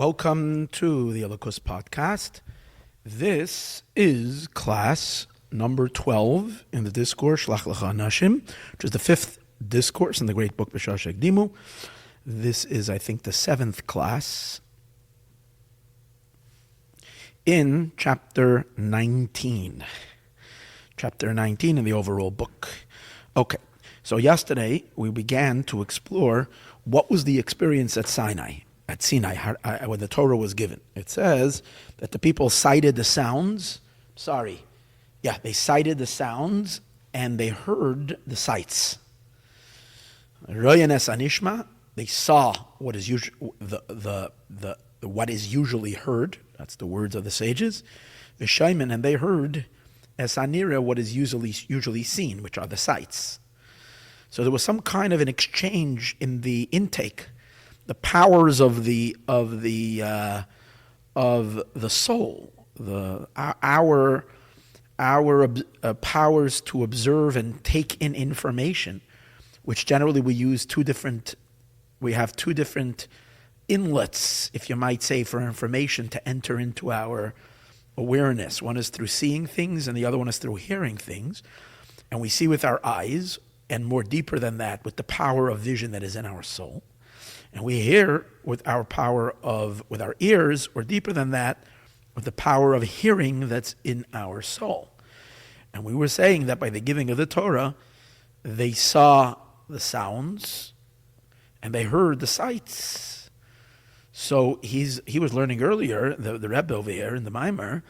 Welcome to the Elokus podcast. This is class number 12 in the discourse Lecha Anashim, which is the fifth discourse in the great book B'Shah Shekdimu. This is, I think, the seventh class in chapter 19. Chapter 19 in the overall book. Okay, so yesterday we began to explore what was the experience at Sinai, when the Torah was given. It says that the people cited the sounds. They cited the sounds and they heard the sights. Reuven es Anishma, they saw what is what is usually heard. That's the words of the sages. V'shaimen, and they heard es anira, what is usually seen, which are the sights. So there was some kind of an exchange in the intake, the powers of the soul, our powers to observe and take in information, which generally we have two different inlets, if you might say, for information to enter into our awareness. One is through seeing things and the other one is through hearing things. And we see with our eyes, and more deeper than that, with the power of vision that is in our soul. And we hear with our with our ears, or deeper than that, with the power of hearing that's in our soul. And we were saying that by the giving of the Torah, they saw the sounds and they heard the sights. So he was learning earlier, the Rabbi over here in the Maimer,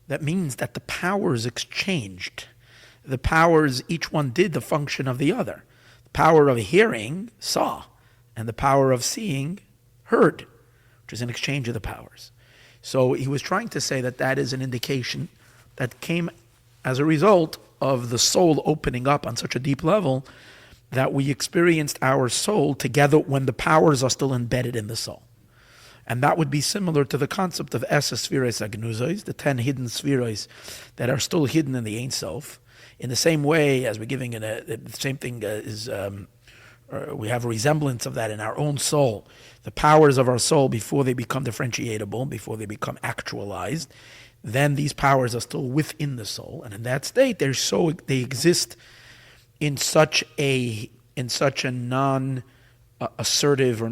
that means that the powers exchanged. The powers, each one did the function of the other. The power of hearing, saw, and the power of seeing, heard, which is an exchange of the powers. So he was trying to say that is an indication that came as a result of the soul opening up on such a deep level that we experienced our soul together when the powers are still embedded in the soul. And that would be similar to the concept of Esa Spheres Agnuzos, the 10 hidden spheres that are still hidden in the Ein Sof. In the same way as we're giving the same thing we have a resemblance of that in our own soul. The powers of our soul, before they become differentiatable, before they become actualized, then these powers are still within the soul. And in that state, they exist in such a non-assertive or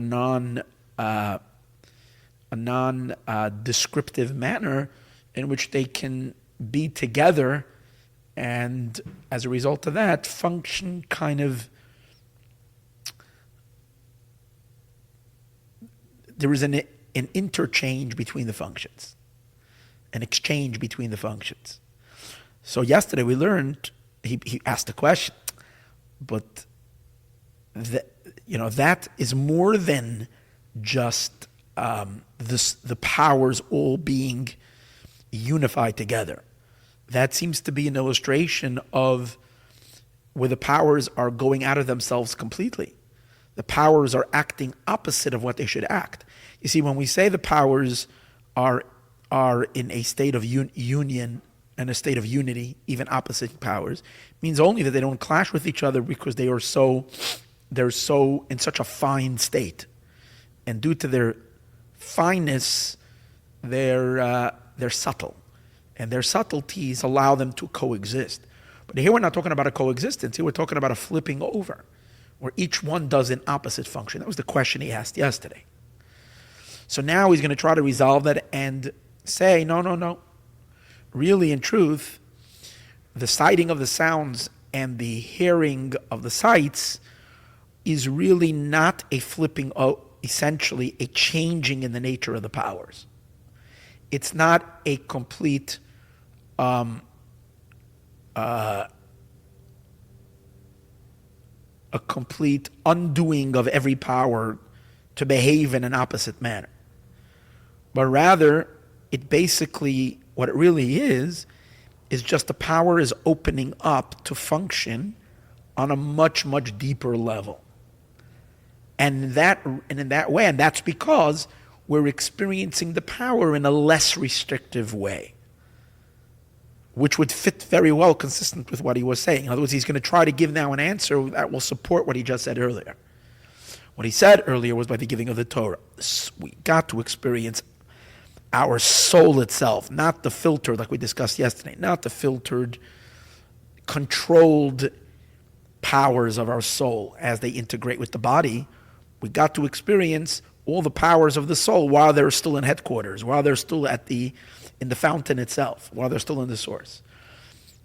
non-descriptive manner in which they can be together, and as a result of that, function kind of. There is an interchange between the functions, an exchange between the functions. So yesterday we learned, he asked a question, but that is more than just the powers all being unified together. That seems to be an illustration of where the powers are going out of themselves completely. The powers are acting opposite of what they should act. You see, when we say the powers are in a state of union and a state of unity, even opposite powers, it means only that they don't clash with each other because they're so in such a fine state, and due to their fineness, they're subtle, and their subtleties allow them to coexist. But here we're not talking about a coexistence. Here we're talking about a flipping over, where each one does an opposite function. That was the question he asked yesterday. So now he's going to try to resolve that and say, no. Really, in truth, the sighting of the sounds and the hearing of the sights is really not a flipping, essentially a changing in the nature of the powers. It's not a complete undoing of every power to behave in an opposite manner. But rather, it basically, what it really is just the power is opening up to function on a much, much deeper level. And in that way, and that's because we're experiencing the power in a less restrictive way, which would fit very well consistent with what he was saying. In other words, he's going to try to give now an answer that will support what he just said earlier. What he said earlier was by the giving of the Torah. We got to experience our soul itself, not the filtered, like we discussed yesterday, not the filtered, controlled powers of our soul as they integrate with the body. We got to experience all the powers of the soul while they're still in headquarters, while they're still in the fountain itself, while they're still in the source.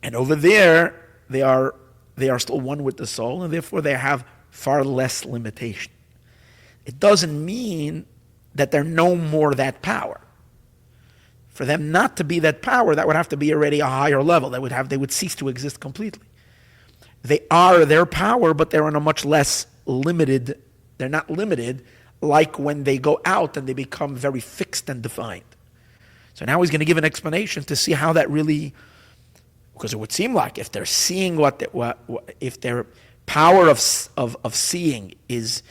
And over there, they are still one with the soul, and therefore they have far less limitation. It doesn't mean that they're no more that power. For them not to be that power, that would have to be already a higher level. They would cease to exist completely. They are their power, but they're on a much less limited. They're not limited like when they go out and they become very fixed and defined. So now he's going to give an explanation to see how that really, because it would seem like if they're seeing if their power of seeing is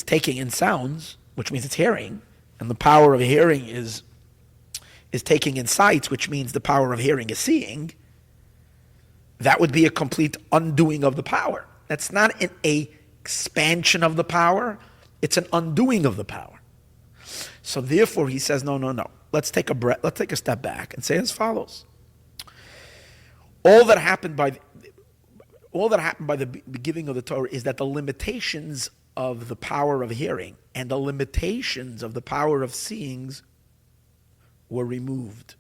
taking in sounds, which means it's hearing, and the power of hearing is taking in sights, which means the power of hearing is seeing, that would be a complete undoing of the power. That's not an expansion of the power, it's an undoing of the power. So therefore he says, no. Let's take a step back and say as follows. All that happened by the giving of the Torah is that the limitations of the power of hearing and the limitations of the power of seeing were removed.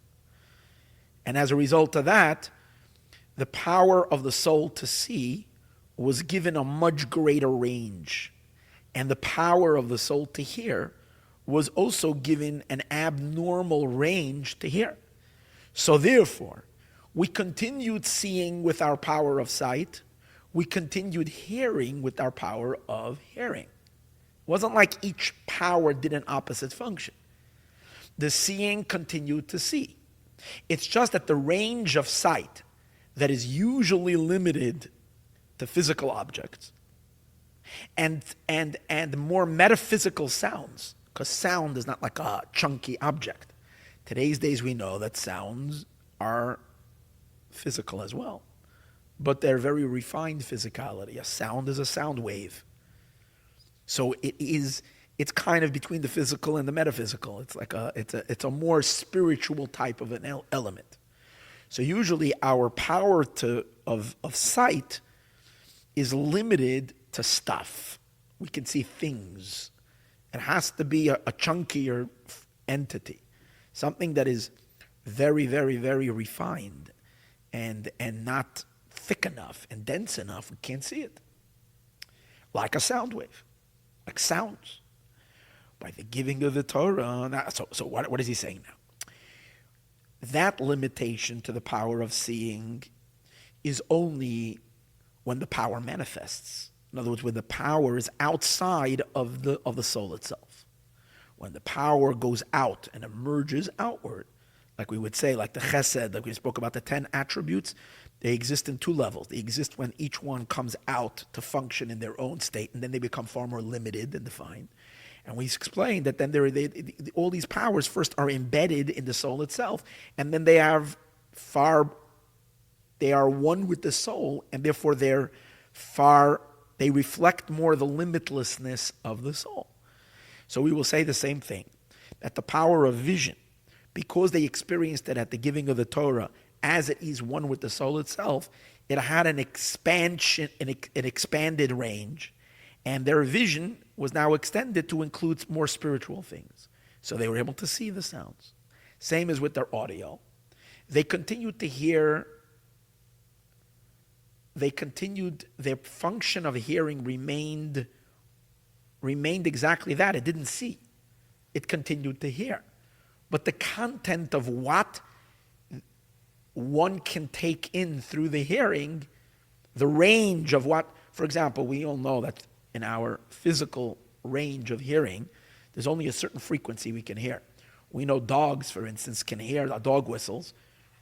And as a result of that, the power of the soul to see was given a much greater range. And the power of the soul to hear was also given an abnormal range to hear. So therefore, we continued seeing with our power of sight. We continued hearing with our power of hearing. It wasn't like each power did an opposite function. The seeing continued to see. It's just that the range of sight that is usually limited to physical objects and more metaphysical sounds, because sound is not like a chunky object. Today's days we know that sounds are physical as well, but they're very refined physicality. A sound is a sound wave. So it's kind of between the physical and the metaphysical. It's a more spiritual type of an element. So usually our power of sight is limited to stuff. We can see things. It has to be a chunkier entity, something that is very, very, very refined and not thick enough and dense enough. We can't see it. Like a sound wave, like sounds. By the giving of the Torah. So what is he saying now? That limitation to the power of seeing is only when the power manifests. In other words, when the power is outside of the soul itself. When the power goes out and emerges outward, like we would say, like the chesed, like we spoke about the 10 attributes, they exist in two levels. They exist when each one comes out to function in their own state, and then they become far more limited and defined. And we explained that then all these powers first are embedded in the soul itself, and then they are one with the soul, and therefore they reflect more the limitlessness of the soul. So we will say the same thing, that the power of vision, because they experienced it at the giving of the Torah, as it is one with the soul itself, it had an expansion, an expanded range, and their vision was now extended to include more spiritual things. So they were able to see the sounds. Same as with their audio. They continued to hear. Their function of hearing remained exactly that. It didn't see. It continued to hear. But the content of what one can take in through the hearing, the range of what, for example, we all know that in our physical range of hearing, there's only a certain frequency we can hear. We know dogs, for instance, can hear dog whistles,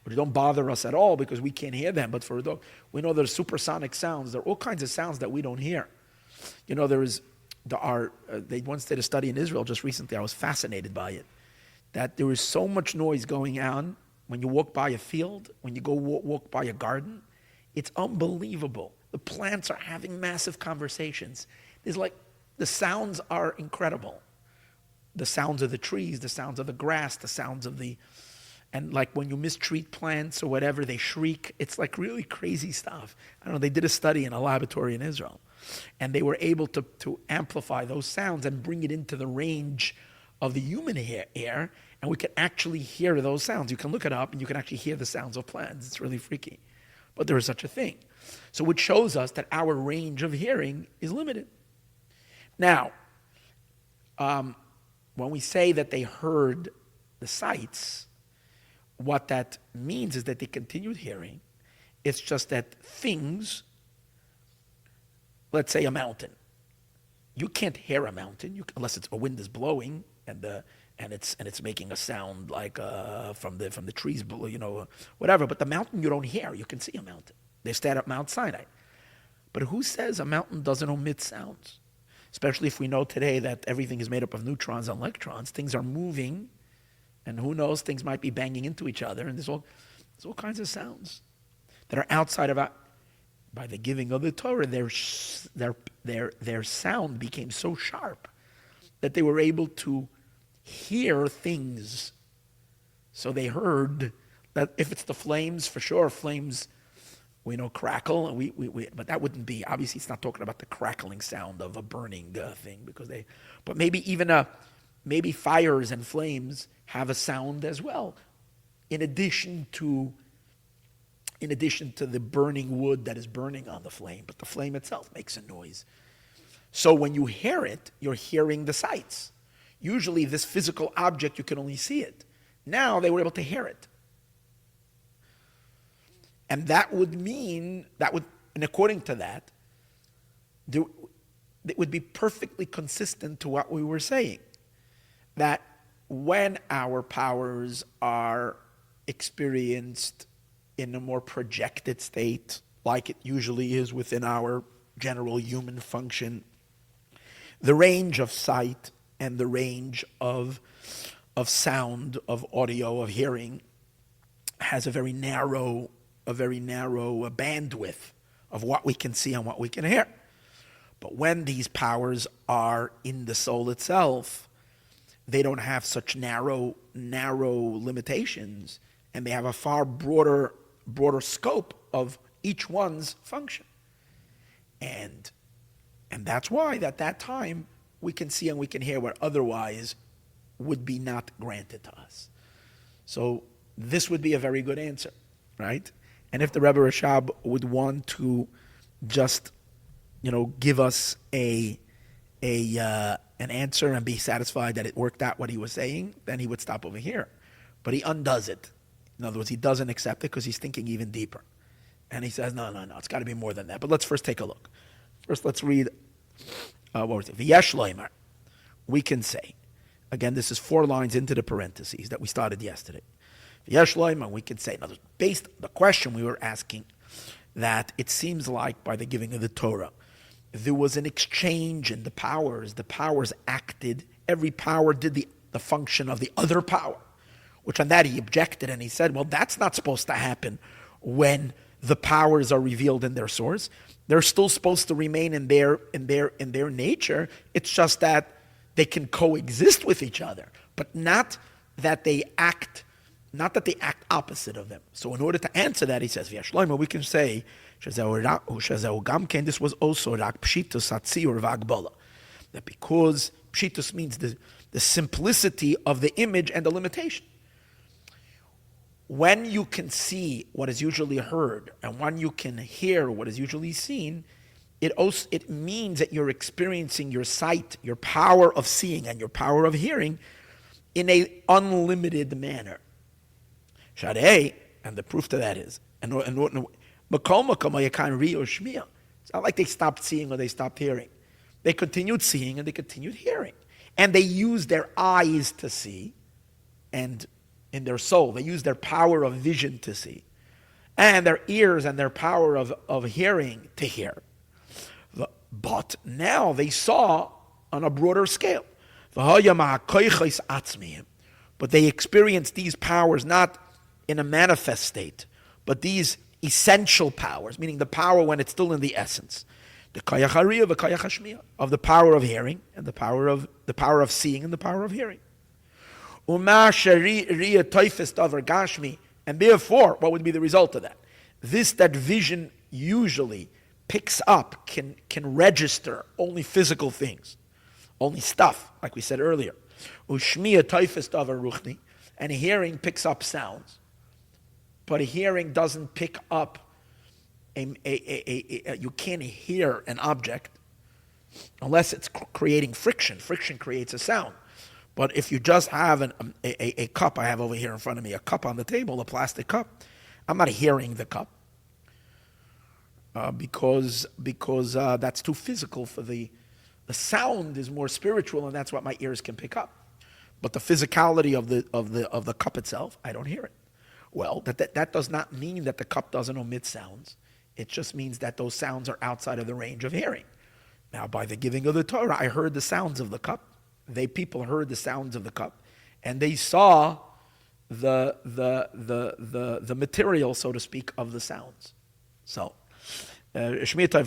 but they don't bother us at all because we can't hear them. But for a dog, we know there's supersonic sounds. There are all kinds of sounds that we don't hear. You know, they once did a study in Israel just recently. I was fascinated by it. That there is so much noise going on when you walk by a field, when you go walk by a garden. It's unbelievable. The plants are having massive conversations. There's like The sounds are incredible. The sounds of the trees, the sounds of the grass, the sounds of and like when you mistreat plants or whatever, they shriek. It's like really crazy stuff. I don't know, they did a study in a laboratory in Israel, and they were able to amplify those sounds and bring it into the range of the human ear, and we can actually hear those sounds. You can look it up, and you can actually hear the sounds of plants. It's really freaky. But there is such a thing. So which shows us that our range of hearing is limited. Now, when we say that they heard the sights, what that means is that they continued hearing. It's just that things, let's say a mountain, you can't hear a mountain unless a wind is blowing and it's making a sound like from the trees, whatever. But the mountain you don't hear. You can see a mountain. They stand at Mount Sinai. But who says a mountain doesn't emit sounds? Especially if we know today that everything is made up of neutrons and electrons. Things are moving, and who knows, things might be banging into each other, and there's all kinds of sounds that are outside of by the giving of the Torah. Their sound became so sharp that they were able to hear things. So they heard that if it's the flames, for sure, flames, we know crackle, and but that wouldn't be, obviously it's not talking about the crackling sound of a burning thing, but maybe even maybe fires and flames have a sound as well, in addition to the burning wood that is burning on the flame, but the flame itself makes a noise. So when you hear it, you're hearing the sights. Usually this physical object, you can only see it. Now they were able to hear it. And that would mean, and according to that, it would be perfectly consistent to what we were saying, that when our powers are experienced in a more projected state, like it usually is within our general human function, the range of sight and the range of sound, of audio, of hearing, has a very narrow bandwidth of what we can see and what we can hear. But when these powers are in the soul itself, they don't have such narrow limitations, and they have a far broader scope of each one's function. And that's why at that time we can see and we can hear what otherwise would be not granted to us. So this would be a very good answer, right? And if the Rebbe Rashab would want to just, give us an answer and be satisfied that it worked out what he was saying, then he would stop over here. But he undoes it. In other words, he doesn't accept it because he's thinking even deeper. And he says, no, it's got to be more than that. But let's first take a look. First, let's read, what was it? V'yesh loimer. We can say, again, this is 4 lines into the parentheses that we started yesterday. V'yesh loimer, we can say, in other words, based on the question we were asking, that it seems like by the giving of the Torah, there was an exchange in the powers. The powers acted. Every power did the function of the other power. Which on that he objected and he said, well, that's not supposed to happen when the powers are revealed in their source. They're still supposed to remain in their nature. It's just that they can coexist with each other, but not that they act opposite of them. So in order to answer that, he says, we can say, this was also rak pshitus hatzi or vagbola. That because pshitus means the simplicity of the image and the limitation. When you can see what is usually heard and when you can hear what is usually seen, it means that you're experiencing your sight, your power of seeing and your power of hearing in an unlimited manner. Shadei, and the proof to that is, it's not like they stopped seeing or they stopped hearing. They continued seeing and they continued hearing. And they used their eyes to see, and in their soul, they used their power of vision to see, and their ears and their power of hearing to hear. But now they saw on a broader scale. But they experienced these powers not in a manifest state, but these essential powers, meaning the power when it's still in the essence. The kayach hariyah, the kayach hashmiya, of the power of hearing and the power of seeing and the power of hearing. Uma shariya toifes davar gashmi, and therefore, what would be the result of that? That vision usually picks up, can register only physical things, only stuff, like we said earlier. Ushmiya toifes davar ruchni, and hearing picks up sounds, but hearing doesn't pick up. You can't hear an object unless it's creating friction. Friction creates a sound. But if you just have a cup, I have over here in front of me a cup on the table, a plastic cup, I'm not hearing the cup because that's too physical for the sound is more spiritual, and that's what my ears can pick up. But the physicality of the cup itself, I don't hear it. Well, that does not mean that the cup doesn't omit sounds. It just means that those sounds are outside of the range of hearing. Now, by the giving of the Torah, I heard the sounds of the cup. People heard the sounds of the cup, and they saw the material, so to speak, of the sounds. So, that's because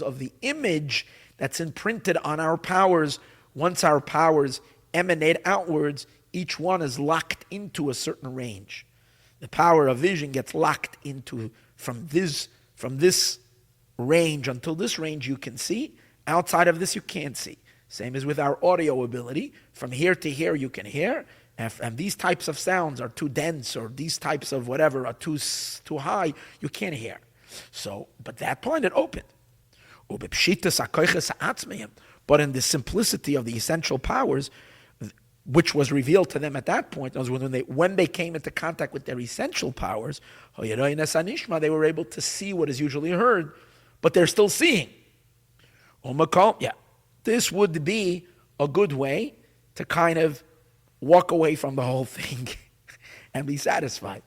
of the image that's imprinted on our powers. Once our powers emanate outwards, each one is locked into a certain range. The power of vision gets locked into from this range until this range you can see. Outside of this you can't see. Same as with our audio ability. From here to here you can hear. And these types of sounds are too dense, or these types of whatever are too high, you can't hear. So, but that point it opened. But in the simplicity of the essential powers, which was revealed to them at that point, when they came into contact with their essential powers, they were able to see what is usually heard, but they're still seeing. Yeah, this would be a good way to kind of walk away from the whole thing and be satisfied.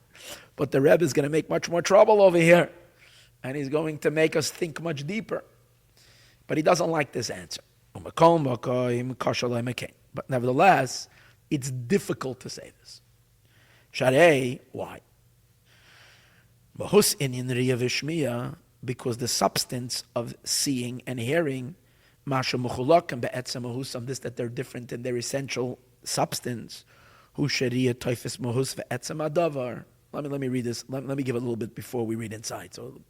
But the Rebbe is going to make much more trouble over here, and he's going to make us think much deeper. But he doesn't like this answer. But nevertheless, it's difficult to say this. Sharei, why? Because the substance of seeing and hearing, that they're different in their essential substance. Let me read this. Let me give a little bit before we read inside. So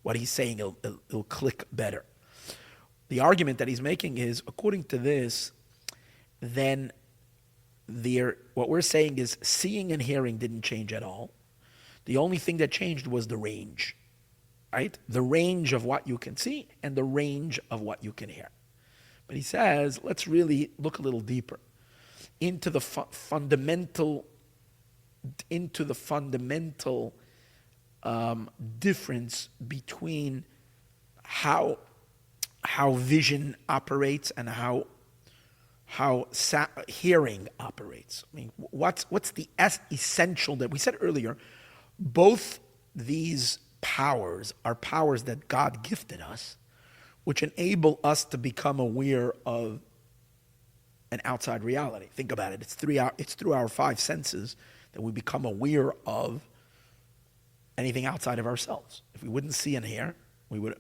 what he's saying, it'll click better. The argument that he's making is, according to this, then what we're saying is seeing and hearing didn't change at all. The only thing that changed was the range, right? The range of what you can see and the range of what you can hear. But he says, let's really look a little deeper into the fundamental difference between how vision operates and how hearing operates. I mean, what's the essential that we said earlier? Both these powers are powers that God gifted us, which enable us to become aware of an outside reality. Think about it. It's through our five senses that we become aware of anything outside of ourselves. If we wouldn't see and hear, we would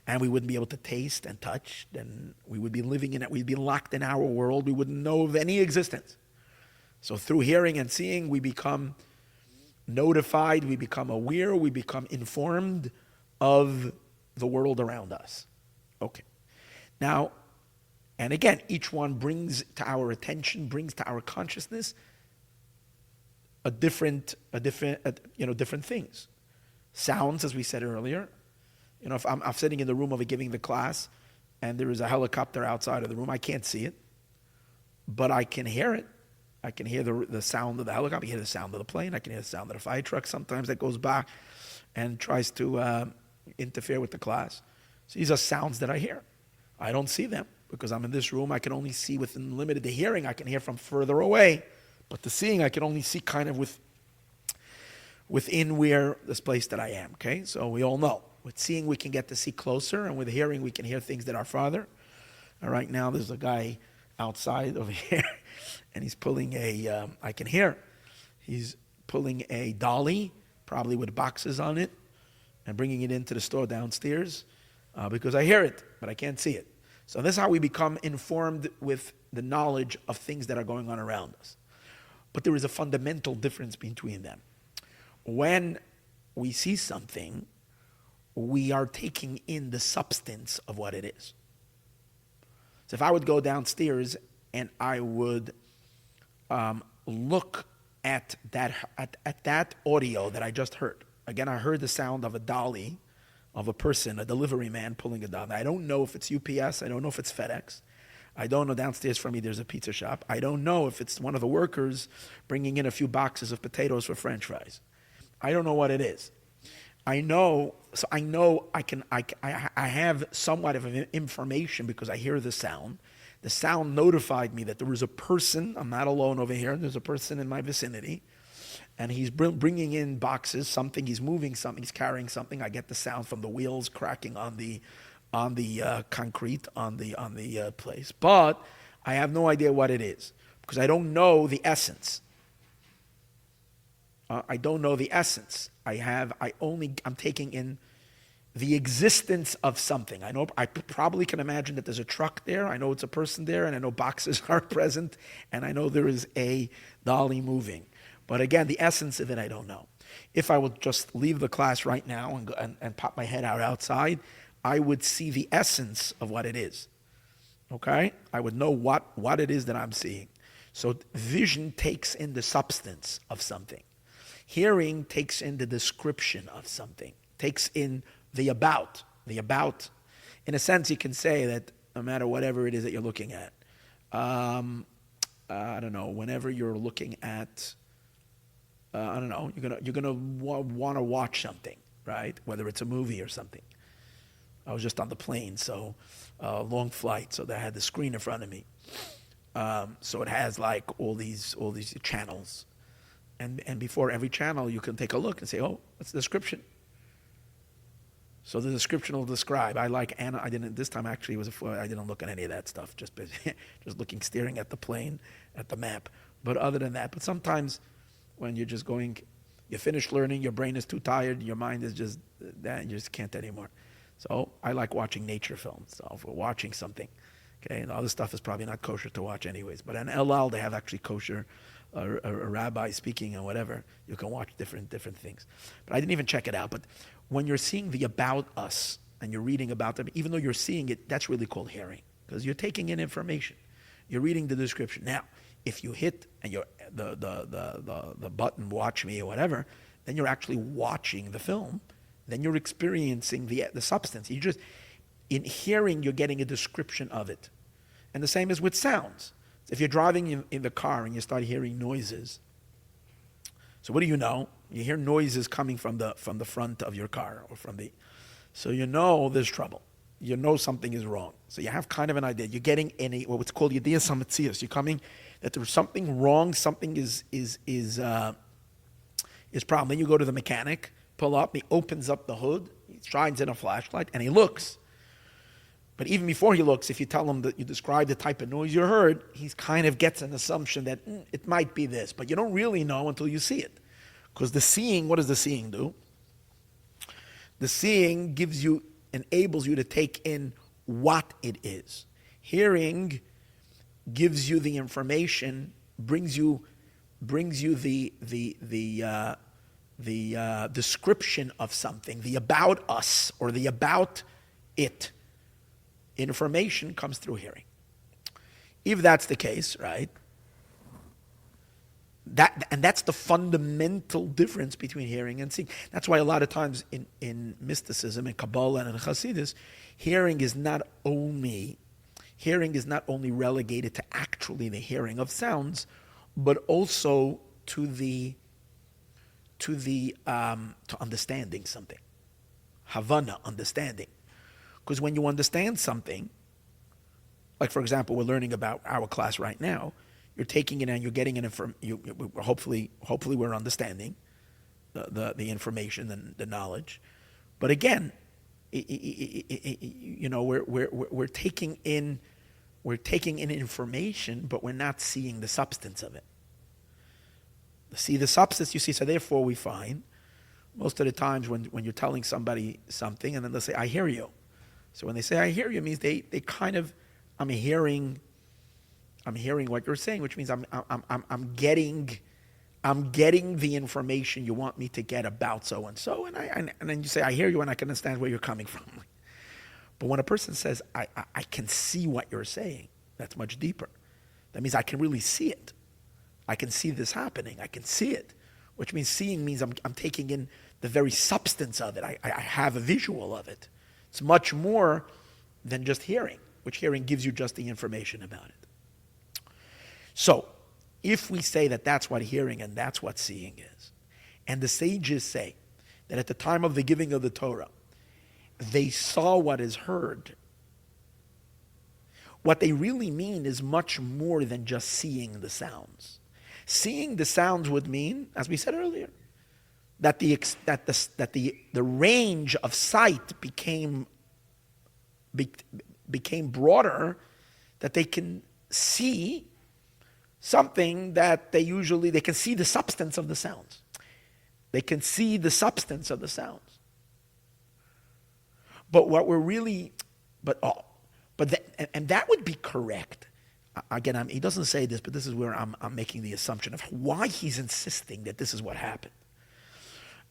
and we wouldn't be able to taste and touch, then we would be living in it. We'd be locked in our world. We wouldn't know of any existence. So through hearing and seeing, we become notified, we become aware, we become informed of the world around us. Okay. Now, and again, each one brings to our attention, brings to our consciousness different things. Sounds, as we said earlier. If I'm sitting in the room of giving the class, and there is a helicopter outside of the room, I can't see it, but I can hear it. I can hear the sound of the helicopter. I can hear the sound of the plane. I can hear the sound of the fire truck sometimes that goes by and tries to interfere with the class. So these are sounds that I hear. I don't see them because I'm in this room. I can only see within limited. The hearing I can hear from further away, but the seeing I can only see kind of within where this place that I am. Okay, so we all know. With seeing, we can get to see closer, and with hearing, we can hear things that are farther. And right now, there's a guy outside over here, and he's pulling I can hear, he's pulling a dolly, probably with boxes on it, and bringing it into the store downstairs because I hear it, but I can't see it. So this is how we become informed with the knowledge of things that are going on around us. But there is a fundamental difference between them. When we see something, we are taking in the substance of what it is. So if I would go downstairs and I would look at that audio that I just heard. Again, I heard the sound of a dolly, of a person, a delivery man pulling a dolly. I don't know if it's UPS. I don't know if it's FedEx. I don't know downstairs from me there's a pizza shop. I don't know if it's one of the workers bringing in a few boxes of potatoes for French fries. I don't know what it is. I have somewhat of information because I hear the sound. The sound notified me that there was a person, I'm not alone over here, there's a person in my vicinity, and he's bringing in boxes, something, he's moving something, he's carrying something. I get the sound from the wheels cracking on the concrete, on the place. But I have no idea what it is because I don't know the essence. I don't know the essence. I'm taking in the existence of something. I probably can imagine that there's a truck there. I know it's a person there, and I know boxes are present, and I know there is a dolly moving. But again, the essence of it, I don't know. If I would just leave the class right now and pop my head out outside, I would see the essence of what it is. Okay? I would know what it is that I'm seeing. So vision takes in the substance of something. Hearing takes in the description of something, takes in the about. In a sense, you can say that no matter whatever it is that you're looking at, I don't know, whenever you're looking at, you're gonna want to watch something, right? Whether it's a movie or something. I was just on the plane, so long flight, so I had the screen in front of me. So it has like all these channels. And before every channel, you can take a look and say, oh, that's the description. So the description will describe. I like Anna. I didn't this time actually. I didn't look at any of that stuff. Just looking, staring at the plane, at the map. But other than that, but sometimes when you're just going, you finish learning, your brain is too tired, your mind is just that, you just can't anymore. So I like watching nature films. So if we're watching something, okay, and other stuff is probably not kosher to watch anyways. But in El Al, they have actually kosher. A rabbi speaking and whatever, you can watch different things. But I didn't even check it out. But when you're seeing the about us and you're reading about them, even though you're seeing it, that's really called hearing because you're taking in information. You're reading the description. Now, if you hit and you're the button, watch me or whatever, then you're actually watching the film. Then you're experiencing the substance. You just in hearing, you're getting a description of it, and the same is with sounds. If you're driving in the car and you start hearing noises, so what do you know? You hear noises coming from the front of your car or so you know there's trouble. You know something is wrong. So you have kind of an idea. You're getting what's called yediyah samatzias. You're coming that there's something wrong. Something is problem. Then you go to the mechanic, pull up. He opens up the hood. He shines in a flashlight and he looks. But even before he looks, if you tell him that you describe the type of noise you heard, he kind of gets an assumption that it might be this. But you don't really know until you see it. Because the seeing, what does the seeing do? The seeing enables you to take in what it is. Hearing gives you the information, brings you the description of something, the about us or the about it. Information comes through hearing. If that's the case, right? That's the fundamental difference between hearing and seeing. That's why a lot of times in mysticism, in Kabbalah and in Hasidus, hearing is not only relegated to actually the hearing of sounds, but also to understanding something. Havana, understanding. Because when you understand something, like for example, we're learning about our class right now, you're taking it and you're getting it from hopefully we're understanding the information and the knowledge. But again, we're taking in information, but we're not seeing the substance of it. See the substance, you see. So therefore, we find Most of the times when you're telling somebody something and then they'll say, I hear you. So when they say, I hear you, it means they kind of, I'm hearing what you're saying, which means I'm getting the information you want me to get about so-and-so. And then you say, I hear you and I can understand where you're coming from. But when a person says, I can see what you're saying, that's much deeper. That means I can really see it. I can see this happening. I can see it. Which means seeing means I'm taking in the very substance of it. I have a visual of it. It's much more than just hearing, which hearing gives you just the information about it. So, if we say that that's what hearing and that's what seeing is, and the sages say that at the time of the giving of the Torah, they saw what is heard, what they really mean is much more than just seeing the sounds. Seeing the sounds would mean, as we said earlier, that the range of sight became broader, that they can see something that they can see the substance of the sounds. They can see the substance of the sounds. But what we're really, and that would be correct. Again, he doesn't say this, but this is where I'm making the assumption of why he's insisting that this is what happened.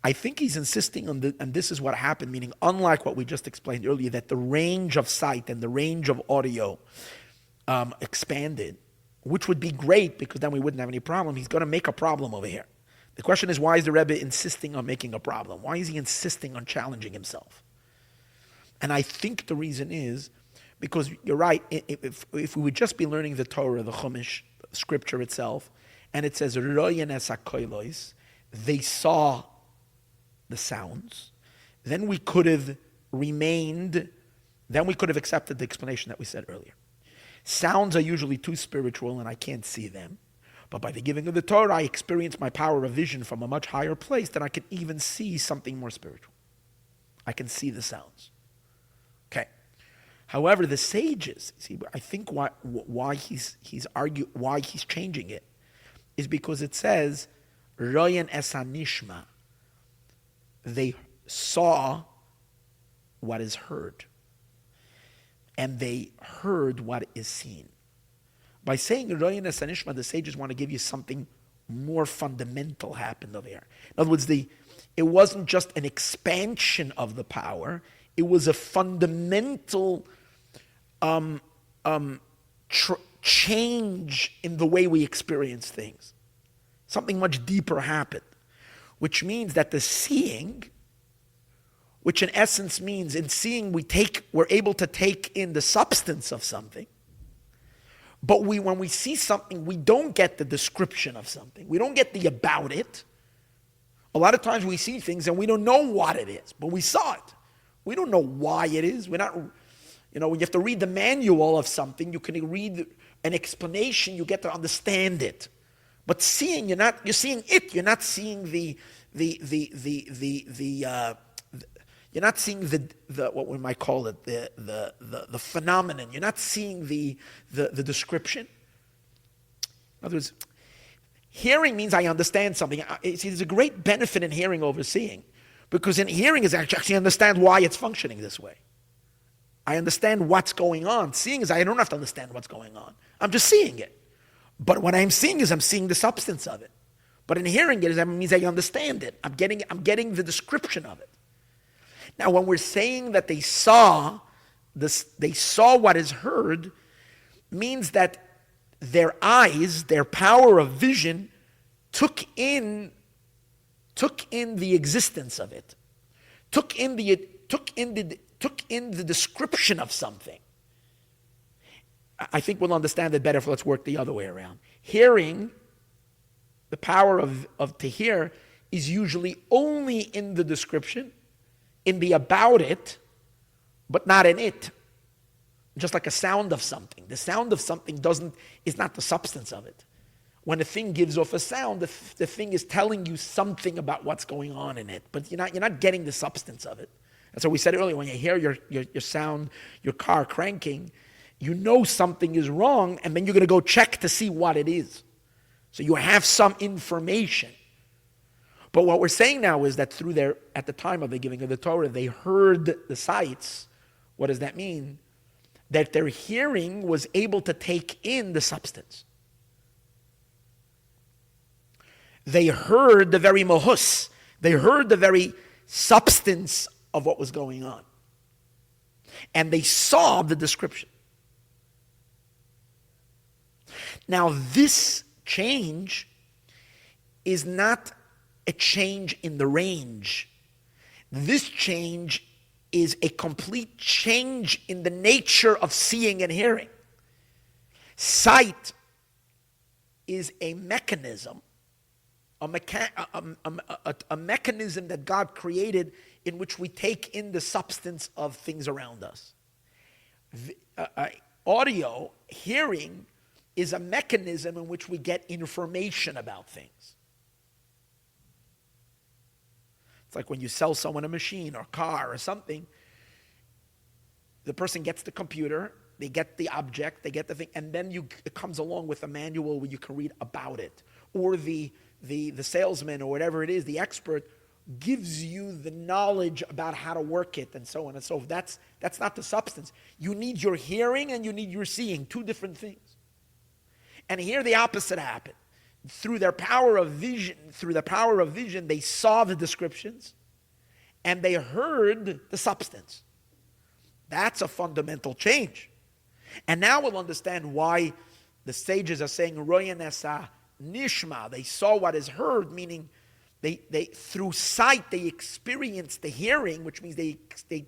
I think he's insisting on and this is what happened, meaning unlike what we just explained earlier, that the range of sight and the range of audio expanded, which would be great because then we wouldn't have any problem. He's going to make a problem over here. The question is, why is the Rebbe insisting on making a problem? Why is he insisting on challenging himself? And I think the reason is because you're right, if we would just be learning the Torah, the Chumash, scripture itself, and it says, Royen es hakolos, they saw the sounds, then we could have accepted the explanation that we said earlier. Sounds are usually too spiritual and I can't see them. But by the giving of the Torah, I experience my power of vision from a much higher place that I can even see something more spiritual. I can see the sounds. Okay. However, the sages, see, I think why he's changing it is because it says, Royen es hanishma. They saw what is heard. And they heard what is seen. By saying Royen es hanishma, the sages want to give you something more fundamental happened over here. In other words, it wasn't just an expansion of the power, it was a fundamental change in the way we experience things. Something much deeper happened, which means that the seeing, which in essence means in seeing we're able to take in the substance of something, but when we see something, we don't get the description of something. We don't get the about it. A lot of times we see things and we don't know what it is, but we saw it. We don't know why it is. We're not, when you have to read the manual of something, you can read an explanation, you get to understand it. But seeing, you're seeing it. You're not seeing you're not seeing the what we might call it, the phenomenon. You're not seeing the description. In other words, hearing means I understand something. There's a great benefit in hearing over seeing, because in hearing is actually understand why it's functioning this way. I understand what's going on. Seeing is I don't have to understand what's going on. I'm just seeing it. But what I'm seeing is I'm seeing the substance of it. But in hearing it means I understand it. I'm getting the description of it. Now, when we're saying that they saw what is heard, means that their eyes, their power of vision, took in the existence of it, took in the description of something. I think we'll understand it better if let's work the other way around. Hearing, the power of to hear, is usually only in the description, in the about it, but not in it. Just like a sound of something. The sound of something is not the substance of it. When a thing gives off a sound, the thing is telling you something about what's going on in it, but you're not getting the substance of it. That's what we said earlier. When you hear your sound, your car cranking, you know something is wrong, and then you're going to go check to see what it is. So you have some information. But what we're saying now is that at the time of the giving of the Torah, they heard the sights. What does that mean? That their hearing was able to take in the substance. They heard the very mohus. They heard the very substance of what was going on. And they saw the description. Now, this change is not a change in the range. This change is a complete change in the nature of seeing and hearing. Sight is a mechanism, a mechanism that God created in which we take in the substance of things around us. Audio, hearing, is a mechanism in which we get information about things. It's like when you sell someone a machine or car or something, the person gets the computer, they get the object, they get the thing, and then it comes along with a manual where you can read about it. Or the salesman or whatever it is, the expert, gives you the knowledge about how to work it and so on and so forth. That's not the substance. You need your hearing and you need your seeing, two different things. And here the opposite happened. Through the power of vision, they saw the descriptions and they heard the substance. That's a fundamental change. And now we'll understand why the sages are saying Royan esa nishma. They saw what is heard, meaning they through sight they experienced the hearing, which means they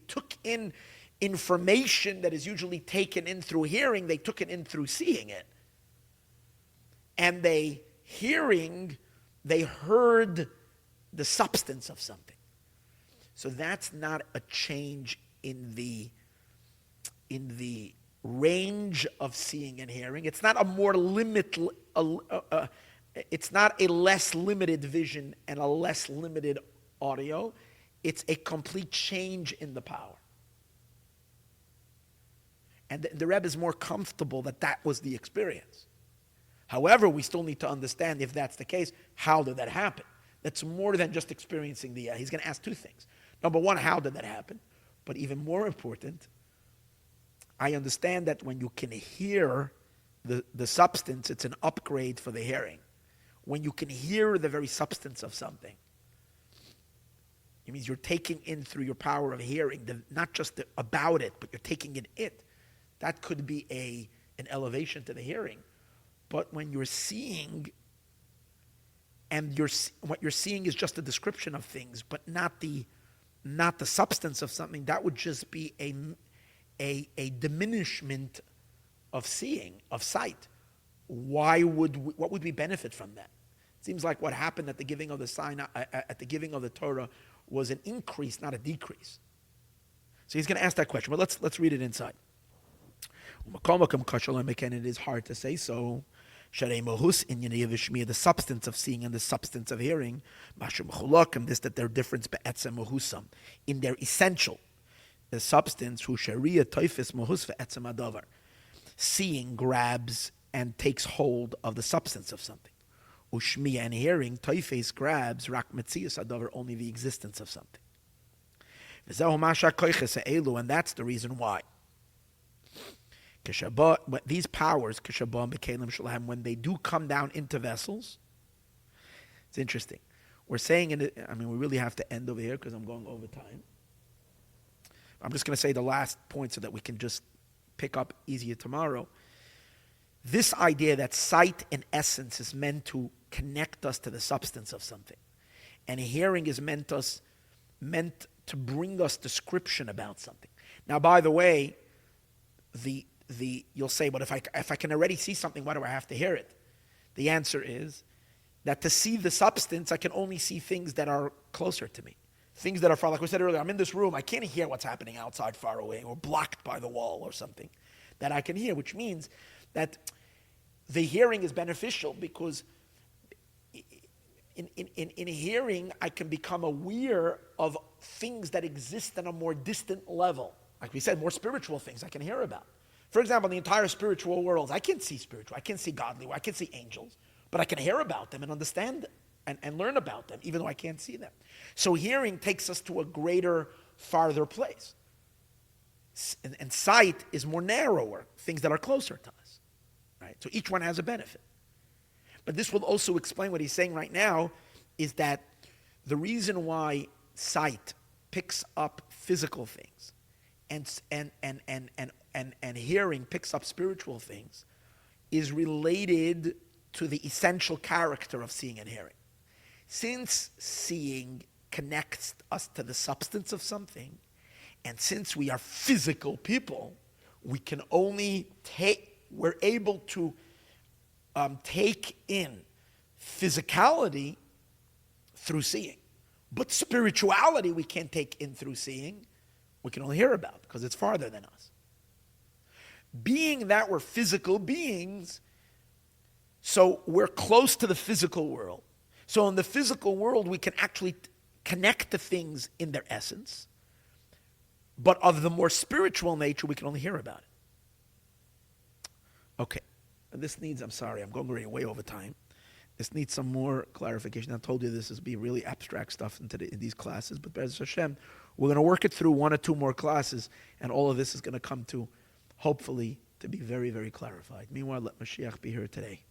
took in information that is usually taken in through hearing. They took it in through seeing it. And they heard the substance of something. So that's not a change in the range of seeing and hearing. It's not it's not a less limited vision and a less limited audio. It's a complete change in the power. And the Rebbe is more comfortable that was the experience. However, we still need to understand, if that's the case, how did that happen? That's more than just experiencing he's going to ask two things. Number one, how did that happen? But even more important, I understand that when you can hear the substance, it's an upgrade for the hearing. When you can hear the very substance of something, it means you're taking in through your power of hearing, not just about it, but you're taking in it. That could be an elevation to the hearing. But when you're seeing, and what you're seeing is just a description of things, but not the substance of something, that would just be a diminishment of seeing, of sight. What would we benefit from that? It seems like what happened at the giving of the sign, at the giving of the Torah, was an increase, not a decrease. So he's going to ask that question, but let's read it inside. And it is hard to say so. The substance of seeing and the substance of hearing, this that their difference in their essential, the substance seeing grabs and takes hold of the substance of something. Ushmiya and hearing, toifes grabs only the existence of something. And that's the reason why. These powers, when they do come down into vessels, it's interesting. We're saying, we really have to end over here because I'm going over time. I'm just going to say the last point so that we can just pick up easier tomorrow. This idea that sight in essence is meant to connect us to the substance of something, and hearing is meant to bring us description about something. Now, by the way, you'll say, but if I can already see something, why do I have to hear it? The answer is that to see the substance, I can only see things that are closer to me. Things that are far, like we said earlier, I'm in this room, I can't hear what's happening outside far away or blocked by the wall or something that I can hear, which means that the hearing is beneficial because in hearing, I can become aware of things that exist on a more distant level. Like we said, more spiritual things I can hear about. For example, the entire spiritual world, I can't see spiritual, I can't see godly, I can't see angels, but I can hear about them and understand them. and learn about them, even though I can't see them. So hearing takes us to a greater, farther place. And sight is more narrower, things that are closer to us. Right? So each one has a benefit. But this will also explain what he's saying right now, is that the reason why sight picks up physical things and hearing picks up spiritual things is related to the essential character of seeing and hearing. Since seeing connects us to the substance of something, and since we are physical people, we can only we're able to take in physicality through seeing. But spirituality we can't take in through seeing, we can only hear about because it's farther than us. Being that we're physical beings, so we're close to the physical world. So in the physical world, we can actually connect to things in their essence. But of the more spiritual nature, we can only hear about it. Okay. This needs, I'm sorry, I'm going way over time. This needs some more clarification. I told you this is be really abstract stuff in these classes, but Be'ez Hashem, we're going to work it through 1 or 2 more classes, and all of this is going to come to, hopefully, to be very, very clarified. Meanwhile, let Mashiach be here today.